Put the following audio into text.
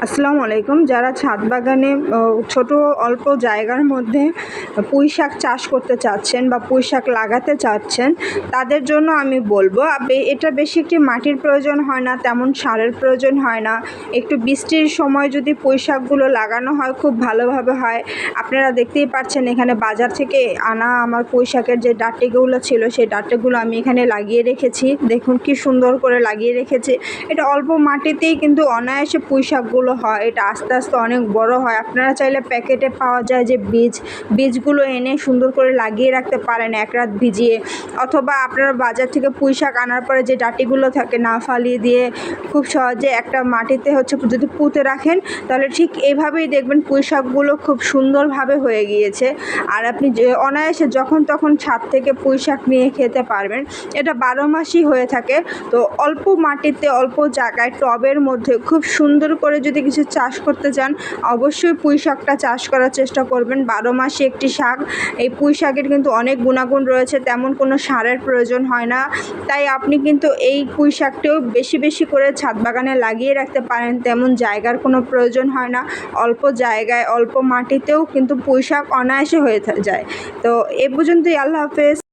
আসসালামু আলাইকুম। যারা ছাদ বাগানে ছোট অল্প জায়গার মধ্যে পুঁই শাক চাষ করতে চাচ্ছেন বা পুঁই শাক লাগাতে চাচ্ছেন, তাদের জন্য আমি বলবো এটা বেশি একটি মাটির প্রয়োজন হয় না, তেমন সারের প্রয়োজন হয় না। একটু বৃষ্টির সময় যদি পুঁই শাকগুলো লাগানো হয় খুব ভালোভাবে হয়। আপনারা দেখতেই পাচ্ছেন এখানে বাজার থেকে আনা আমার পুঁই শাকের যে ডাঁটিগুলো ছিল সেই ডাঁটিগুলো আমি এখানে লাগিয়ে রেখেছি। দেখুন কি সুন্দর করে লাগিয়ে রেখেছি। এটা অল্প মাটিতেই কিন্তু অনায়াসে পুঁই শাকগুলো হয়। এটা আস্তে আস্তে অনেক বড় হয়। আপনারা চাইলে প্যাকেটে পাওয়া যায় যে বীজগুলো এনে সুন্দর করে লাগিয়ে রাখতে পারেন এক রাত ভিজিয়ে, অথবা আপনারা বাজার থেকে পুঁই শাক আনার পরে যে ডাঁটিগুলো থাকে না ফালিয়ে দিয়ে খুব সহজে একটা মাটিতে যদি পুঁতে রাখেন, তাহলে ঠিক এইভাবেই দেখবেন পুঁই শাকগুলো খুব সুন্দরভাবে হয়ে গিয়েছে। আর আপনি যে অনায়াসে যখন তখন ছাদ থেকে পুঁই শাক নিয়ে খেতে পারবেন। এটা 12 মাসই হয়ে থাকে। তো অল্প মাটিতে অল্প জায়গায় টবের মধ্যে খুব সুন্দর করে যদি কিছু চাষ করতে চান, অবশ্যই পুঁই শাকটা চাষ করার চেষ্টা করবেন। 12 মাসে একটি শাক। এই পুঁই শাকের কিন্তু অনেক গুণাগুণ রয়েছে, তেমন কোনো সারের প্রয়োজন হয় না। তাই আপনি কিন্তু এই পুঁই শাকটিও বেশি বেশি করে ছাদ বাগানে লাগিয়ে রাখতে পারেন। তেমন জায়গার কোনো প্রয়োজন হয় না। অল্প জায়গায় অল্প মাটিতেও কিন্তু পুঁই শাক অনায়াসে হয়ে যায়। তো এ পর্যন্তই। আল্লাহ হাফেজ।